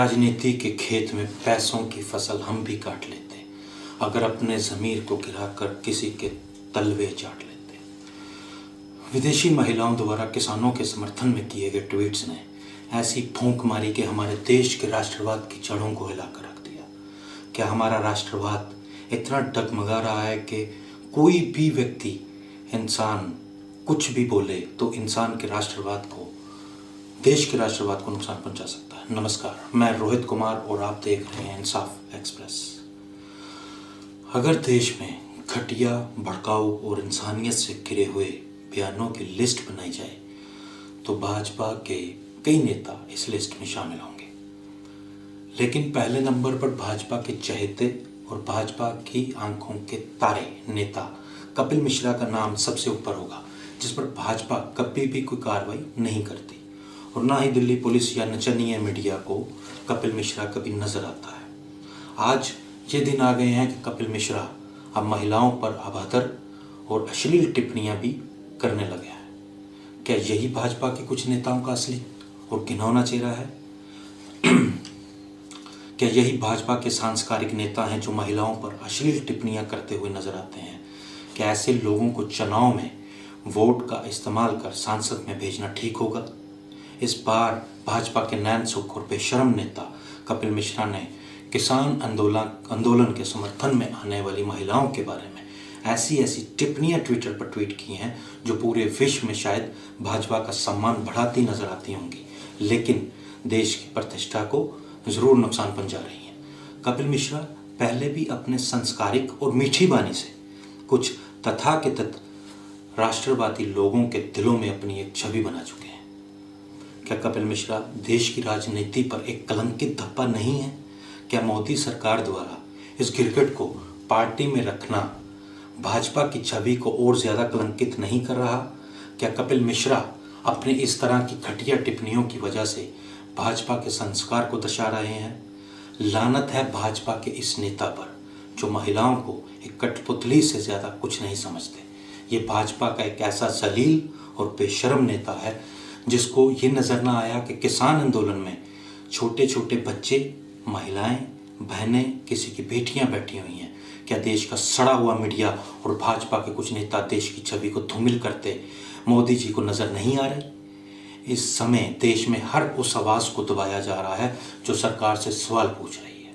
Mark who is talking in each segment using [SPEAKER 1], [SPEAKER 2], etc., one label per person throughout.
[SPEAKER 1] राजनीति के खेत में पैसों की फसल हम भी काट लेते अगर अपने ज़मीर को गिराकर किसी के तलवे चाट लेते। विदेशी महिलाओं द्वारा किसानों के समर्थन में किए गए ट्वीट्स ने ऐसी फूंक मारी कि हमारे देश के राष्ट्रवाद की जड़ों को हिलाकर रख दिया। क्या हमारा राष्ट्रवाद इतना डगमगा रहा है कि कोई भी व्यक्ति, इंसान कुछ भी बोले तो इंसान के राष्ट्रवाद को, देश के राष्ट्रवाद को नुकसान पहुंचा सकता है। नमस्कार, मैं रोहित कुमार और आप देख रहे हैं इंसाफ एक्सप्रेस। अगर देश में घटिया, भड़काऊ और इंसानियत से घिरे हुए बयानों की लिस्ट बनाई जाए तो भाजपा के कई नेता इस लिस्ट में शामिल होंगे, लेकिन पहले नंबर पर भाजपा के चहेते और भाजपा की आंखों के तारे नेता कपिल मिश्रा का नाम सबसे ऊपर होगा, जिस पर भाजपा कभी भी कोई कार्रवाई नहीं करती और ना ही दिल्ली पुलिस या नचनीय मीडिया को कपिल मिश्रा कभी नजर आता है। आज ये दिन आ गए हैं कि कपिल मिश्रा अब महिलाओं पर अभद्र और अश्लील टिप्पणियां भी करने लगे हैं। क्या यही भाजपा के कुछ नेताओं का असली और घिनौना चेहरा है? क्या यही भाजपा के सांस्कारिक नेता हैं जो महिलाओं पर अश्लील टिप्पणियां करते हुए नजर आते हैं? क्या ऐसे लोगों को चुनाव में वोट का इस्तेमाल कर सांसद में भेजना ठीक होगा? इस बार भाजपा के नैन सुख और बेशर्म नेता कपिल मिश्रा ने किसान आंदोलन के समर्थन में आने वाली महिलाओं के बारे में ऐसी टिप्पणियां ट्विटर पर ट्वीट की हैं जो पूरे विश्व में शायद भाजपा का सम्मान बढ़ाती नजर आती होंगी, लेकिन देश की प्रतिष्ठा को जरूर नुकसान पहुंचा रही हैं। कपिल मिश्रा पहले भी अपने संस्कारिक और मीठी वाणी से कुछ तथाकथित राष्ट्रवादी लोगों के दिलों में अपनी एक छवि बना चुके हैं। क्या कपिल मिश्रा देश की राजनीति पर एक कलंकित धब्बा नहीं है? क्या मोदी सरकार द्वारा इस गिरगिट को पार्टी में रखना भाजपा की छवि को और ज्यादा कलंकित नहीं कर रहा? क्या कपिल मिश्रा अपने इस तरह की घटिया टिप्पणियों की वजह से भाजपा के संस्कार को दर्शा रहे हैं? लानत है भाजपा के इस नेता पर जो महिलाओं को एक कठपुतली से ज्यादा कुछ नहीं समझते। ये भाजपा का एक ऐसा जलील और बेशर्म नेता है जिसको ये नजर ना आया कि किसान आंदोलन में छोटे छोटे बच्चे, महिलाएं, बहनें, किसी की बेटियां बैठी हुई हैं। क्या देश का सड़ा हुआ मीडिया और भाजपा के कुछ नेता देश की छवि को धूमिल करते मोदी जी को नजर नहीं आ रहे? इस समय देश में हर उस आवाज को दबाया जा रहा है जो सरकार से सवाल पूछ रही है।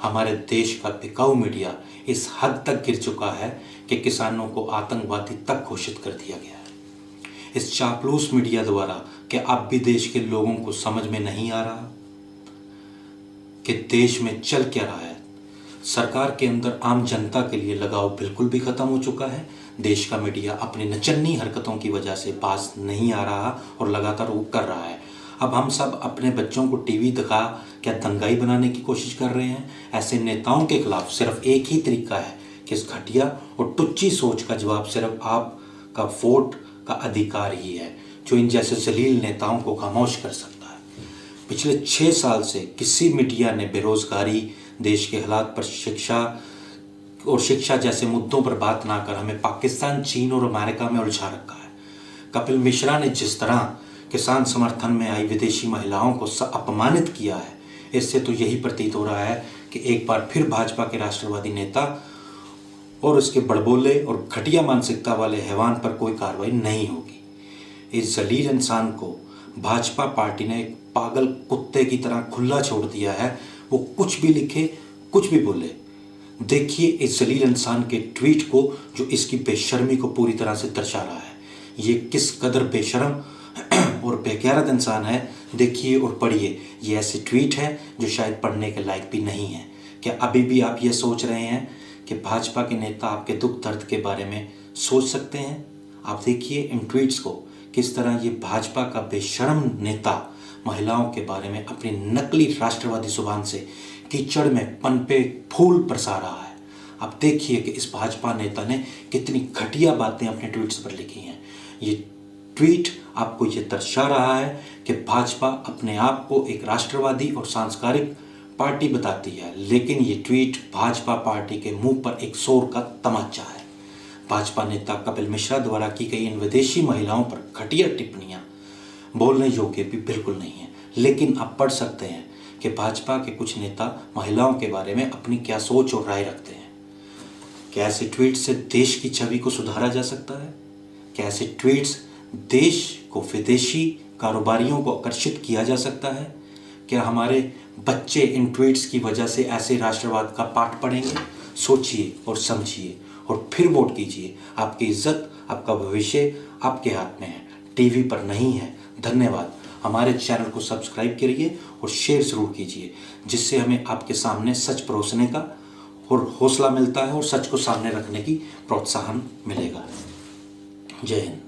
[SPEAKER 1] हमारे देश का बिकाऊ मीडिया इस हद तक गिर चुका है कि किसानों को आतंकवादी तक घोषित कर दिया गया है। इस चापलूस मीडिया द्वारा क्या अब भी देश के लोगों को समझ में नहीं आ रहा कि देश में चल क्या रहा है? सरकार के अंदर आम जनता के लिए लगाव बिल्कुल भी खत्म हो चुका है। देश का मीडिया अपनी नचन्नी हरकतों की वजह से पास नहीं आ रहा और लगातार वो कर रहा है। अब हम सब अपने बच्चों को टीवी दिखा क्या दंगाई बनाने की कोशिश कर रहे हैं? ऐसे नेताओं के खिलाफ सिर्फ एक ही तरीका है कि इस घटिया और टुच्ची सोच का जवाब सिर्फ आपका वोट का अधिकार ही है, जो इन जैसे जलील नेताओं को खामोश कर सकता है। पिछले 6 साल से किसी मीडिया ने बेरोजगारी, देश के हालात पर शिक्षा जैसे मुद्दों पर बात ना कर हमें पाकिस्तान, चीन और अमेरिका में उलझा रखा है। कपिल मिश्रा ने जिस तरह किसान समर्थन में आई विदेशी महिलाओं को अपमानित किया है, इससे तो यही प्रतीत हो रहा है कि एक बार फिर भाजपा के राष्ट्रवादी नेता और उसके बड़बोले और घटिया मानसिकता वाले हैवान पर कोई कार्रवाई नहीं होगी। इस जलील इंसान को भाजपा पार्टी ने एक पागल कुत्ते की तरह खुला छोड़ दिया है। वो कुछ भी लिखे, कुछ भी बोले। देखिए इस जलील इंसान के ट्वीट को जो इसकी बेशर्मी को पूरी तरह से दर्शा रहा है। ये किस कदर बेशर्म और बेगैरत इंसान है, देखिए और पढ़िए। ये ऐसे ट्वीट है जो शायद पढ़ने के लायक भी नहीं है। क्या अभी भी आप ये सोच रहे हैं कि भाजपा के नेता आपके दुख दर्द के बारे में सोच सकते हैं? आप देखिए इन ट्वीट्स को, किस तरह ये भाजपा का बेशर्म नेता महिलाओं के बारे में अपनी नकली राष्ट्रवादी जुबान से कीचड़ में पनपे फूल बरसा रहा है। आप देखिए कि इस भाजपा नेता ने कितनी घटिया बातें अपने ट्वीट्स पर लिखी हैं। ये ट्वीट आपको ये दर्शा रहा है कि भाजपा अपने आप को एक राष्ट्रवादी और सांस्कारिक पार्टी बताती है, लेकिन ये ट्वीट भाजपा पार्टी के मुंह पर एक शोर का तमाचा है। भाजपा नेता कपिल मिश्रा द्वारा की गई इन विदेशी महिलाओं पर घटिया टिप्पणियां बोलने योग्य भी बिल्कुल नहीं है, लेकिन आप पढ़ सकते हैं कि भाजपा के कुछ नेता महिलाओं के बारे में अपनी क्या सोच और राय रखते हैं। क्या ऐसे ट्वीट से देश की छवि को सुधारा जा सकता है? क्या ऐसे ट्वीट्स देश को विदेशी कारोबारियों को आकर्षित किया जा सकता है? क्या हमारे बच्चे इन ट्वीट्स की वजह से ऐसे राष्ट्रवाद का पाठ पढ़ेंगे? सोचिए और समझिए और फिर वोट कीजिए। आपकी इज्जत, आपका भविष्य आपके हाथ में है, टीवी पर नहीं है। धन्यवाद। हमारे चैनल को सब्सक्राइब करिए और शेयर जरूर कीजिए, जिससे हमें आपके सामने सच परोसने का और हौसला मिलता है और सच को सामने रखने की प्रोत्साहन मिलेगा। जय हिंद।